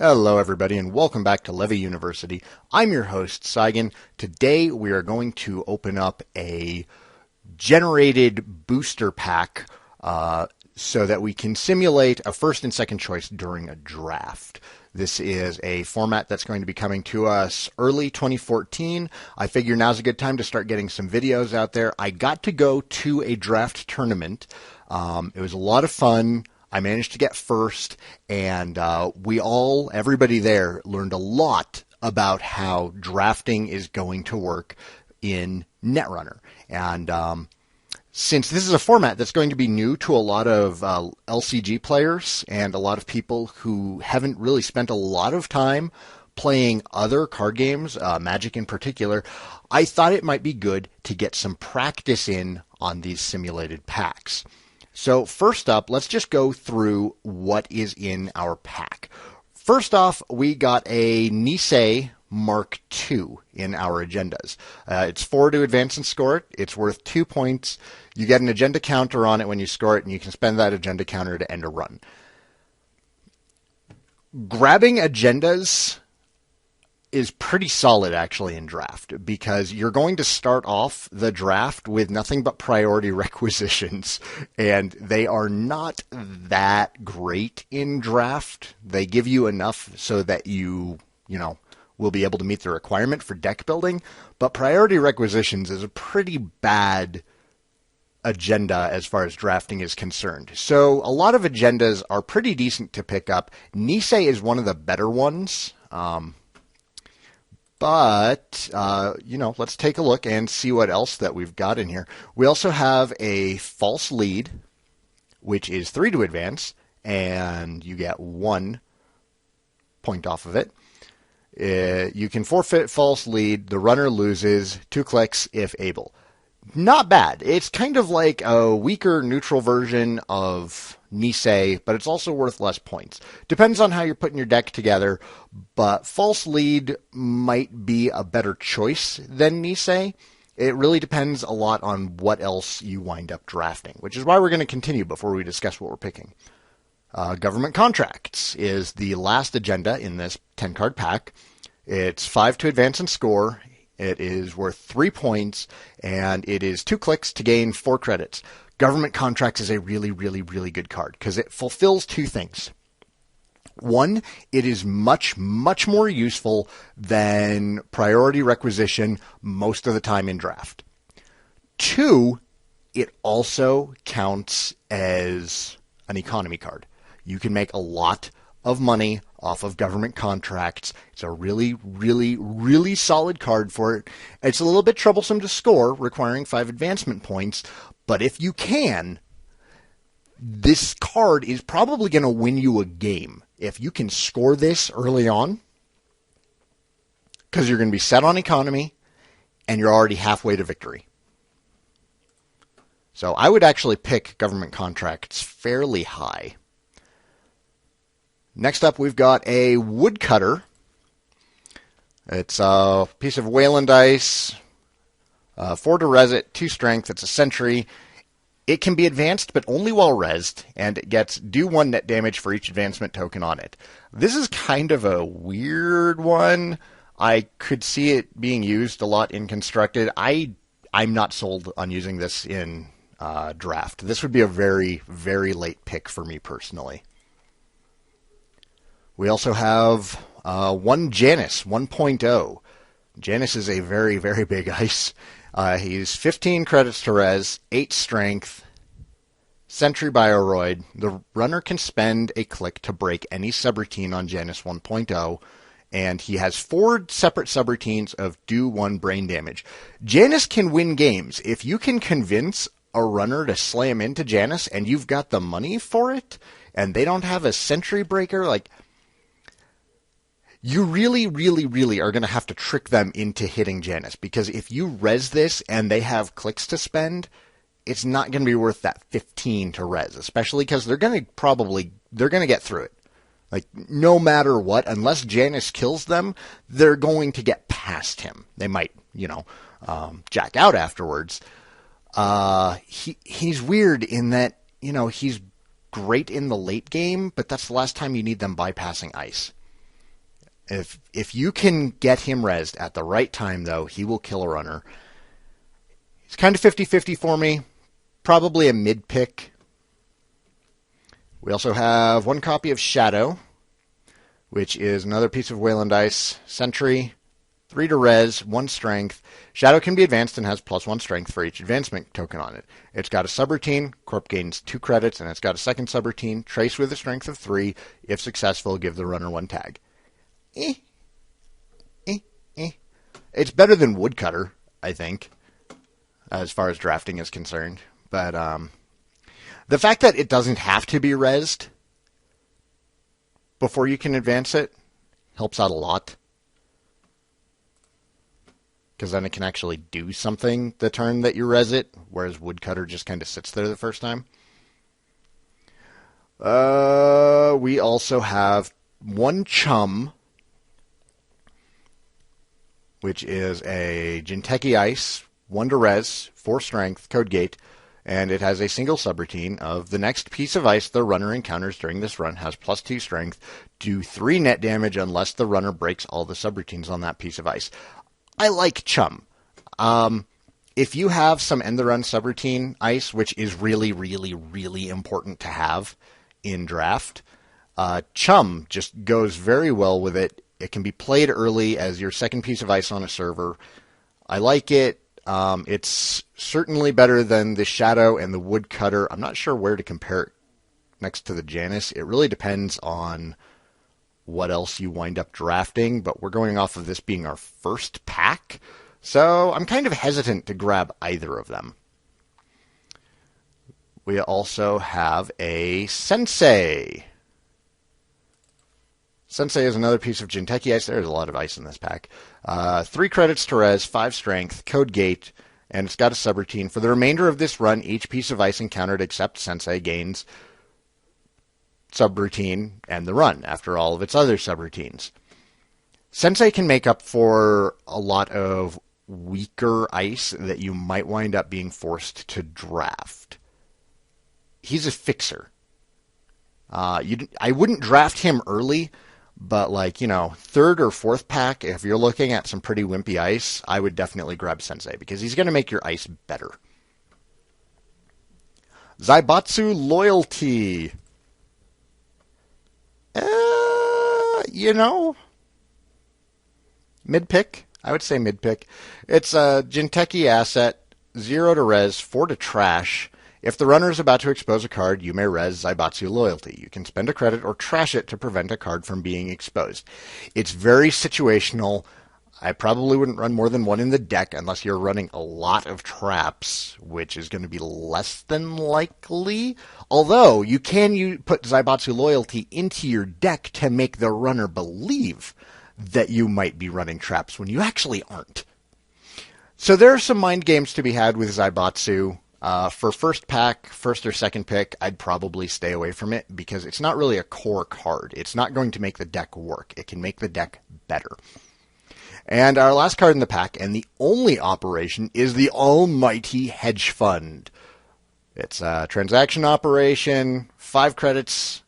Hello, everybody, and welcome back to Levy University. I'm your host, Saigan. Today, we are going to open up a generated booster pack so that we can simulate a first and second choice during a draft. This is a format that's going to be coming to us early 2014. I figure now's a good time to start getting some videos out there. I got to go to a draft tournament. It was a lot of fun. I managed to get first, and everybody there learned a lot about how drafting is going to work in Netrunner. And since this is a format that's going to be new to a lot of LCG players and a lot of people who haven't really spent a lot of time playing other card games, Magic in particular, I thought it might be good to get some practice in on these simulated packs. So first up, let's just go through what is in our pack. First off, we got a Nisei Mark II in our agendas. It's 4 to advance and score it. It's worth 2 points. You get an agenda counter on it when you score it, and you can spend that agenda counter to end a run. Grabbing agendas is pretty solid actually in draft because you're going to start off the draft with nothing but priority requisitions, and they are not that great in draft. They give you enough so that you will be able to meet the requirement for deck building, but priority requisitions is a pretty bad agenda as far as drafting is concerned. So a lot of agendas are pretty decent to pick up. Nisei is one of the better ones. But, let's take a look and see what else that we've got in here. We also have a false lead, which is 3 to advance, and you get 1 point off of it. You can forfeit false lead. The runner loses 2 clicks if able. Not bad. It's kind of like a weaker neutral version of Nisei, but it's also worth less points. Depends on how you're putting your deck together, but false lead might be a better choice than Nisei. It really depends a lot on what else you wind up drafting, which is why we're going to continue before we discuss what we're picking. Government contracts is the last agenda in this 10-card pack. It's 5 to advance and score. It is worth 3 points, and it is 2 clicks to gain 4 credits. Government Contracts is a really, really, really good card because it fulfills 2 things. 1, it is much, much more useful than priority requisition most of the time in draft. 2, it also counts as an economy card. You can make a lot of money off of government contracts. It's a really, really, really solid card for it. It's a little bit troublesome to score, requiring 5 advancement points, but if you can, this card is probably going to win you a game. If you can score this early on, because you're going to be set on economy, and you're already halfway to victory. So I would actually pick government contracts fairly high. Next up, we've got a woodcutter. It's a piece of Wayland ice, 4 to res it, 2 strength. It's a sentry. It can be advanced, but only while resed, and it gets do 1 net damage for each advancement token on it. This is kind of a weird one. I could see it being used a lot in Constructed. I'm not sold on using this in draft. This would be a very, very late pick for me personally. We also have 1 Janus 1.0. Janus is a very, very big ice. He's 15 credits to res, 8 strength, Sentry Bioroid. The runner can spend a click to break any subroutine on Janus 1.0, and he has 4 separate subroutines of do 1 brain damage. Janus can win games. If you can convince a runner to slam into Janus and you've got the money for it, and they don't have a Sentry Breaker, you really, really, really are going to have to trick them into hitting Janus, because if you res this and they have clicks to spend, it's not going to be worth that 15 to res, especially because they're going to get through it. No matter what, unless Janus kills them, they're going to get past him. They might, jack out afterwards. He's weird in that, he's great in the late game, but that's the last time you need them bypassing ice. If you can get him rezzed at the right time, though, he will kill a runner. He's kind of 50-50 for me. Probably a mid pick. We also have one copy of Shadow, which is another piece of Wayland Ice. Sentry, 3 to res, 1 strength. Shadow can be advanced and has +1 strength for each advancement token on it. It's got a subroutine. Corp gains 2 credits, and it's got a second subroutine. Trace with a strength of 3. If successful, give the runner 1 tag. It's better than Woodcutter, I think, as far as drafting is concerned. But the fact that it doesn't have to be rezzed before you can advance it helps out a lot. Because then it can actually do something the turn that you res it, whereas Woodcutter just kind of sits there the first time. We also have one Chum, which is a Jinteki Ice, 1 to res, 4 strength, code gate, and it has a single subroutine of the next piece of ice the runner encounters during this run has +2 strength, do 3 net damage unless the runner breaks all the subroutines on that piece of ice. I like Chum. If you have some end the run subroutine ice, which is really, really, really important to have in draft, Chum just goes very well with it. It can be played early as your second piece of ice on a server. I like it. It's certainly better than the Shadow and the Woodcutter. I'm not sure where to compare it next to the Janus. It really depends on what else you wind up drafting, but we're going off of this being our first pack, so I'm kind of hesitant to grab either of them. We also have a Sensei. Sensei is another piece of Jinteki Ice. There's a lot of ice in this pack. 3 credits to res, 5 strength, code gate, and it's got a subroutine. For the remainder of this run, each piece of ice encountered except Sensei gains subroutine and the run after all of its other subroutines. Sensei can make up for a lot of weaker ice that you might wind up being forced to draft. He's a fixer. I wouldn't draft him early, but third or fourth pack, if you're looking at some pretty wimpy ice, I would definitely grab Sensei because he's going to make your ice better. Zaibatsu Loyalty. Mid-pick. I would say mid-pick. It's a Jinteki asset, 0 to res, 4 to trash. If the runner is about to expose a card, you may res Zaibatsu Loyalty. You can spend a credit or trash it to prevent a card from being exposed. It's very situational. I probably wouldn't run more than 1 in the deck unless you're running a lot of traps, which is going to be less than likely. Although, you can put Zaibatsu Loyalty into your deck to make the runner believe that you might be running traps when you actually aren't. So there are some mind games to be had with Zaibatsu. For first pack, first or second pick, I'd probably stay away from it because it's not really a core card. It's not going to make the deck work. It can make the deck better. And our last card in the pack, and the only operation, is the almighty Hedge Fund. It's a transaction operation, 5 credits,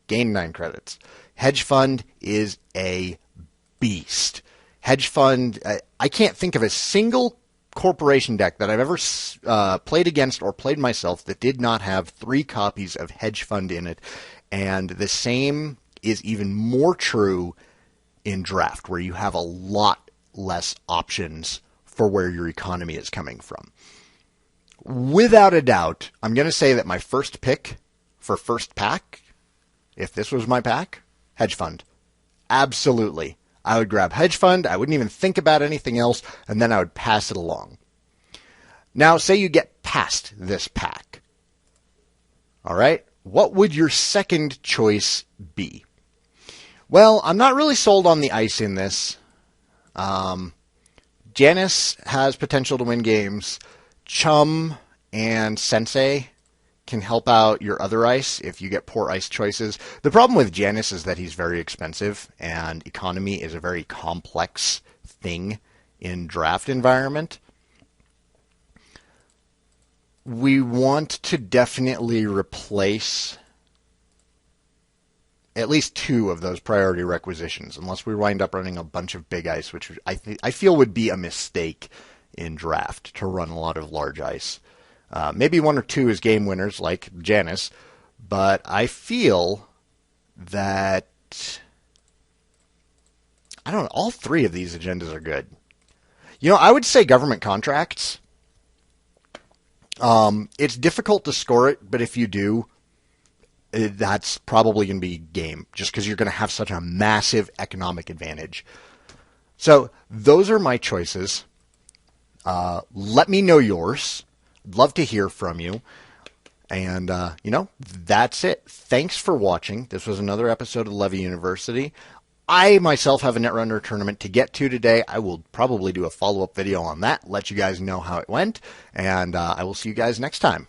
gain 9 credits. Hedge Fund is a beast. Hedge Fund, I can't think of a single corporation deck that I've ever played against or played myself that did not have 3 copies of Hedge Fund in it. And the same is even more true in draft, where you have a lot less options for where your economy is coming from. Without a doubt, I'm going to say that my first pick for first pack, if this was my pack, Hedge Fund. Absolutely. I would grab Hedge Fund, I wouldn't even think about anything else, and then I would pass it along. Now, say you get past this pack. All right? What would your second choice be? Well, I'm not really sold on the ice in this. Janus has potential to win games. Chum and Sensei can help out your other ice if you get poor ice choices. The problem with Janus is that he's very expensive, and economy is a very complex thing in draft environment. We want to definitely replace at least 2 of those priority requisitions, unless we wind up running a bunch of big ice, which I feel would be a mistake in draft to run a lot of large ice. Maybe 1 or 2 as game winners, like Janus, but I feel that, I don't know, all 3 of these agendas are good. I would say government contracts. It's difficult to score it, but if you do, that's probably going to be game, just because you're going to have such a massive economic advantage. So those are my choices. Let me know yours. Love to hear from you. And, that's it. Thanks for watching. This was another episode of Levy University. I myself have a Netrunner tournament to get to today. I will probably do a follow-up video on that, let you guys know how it went, and I will see you guys next time.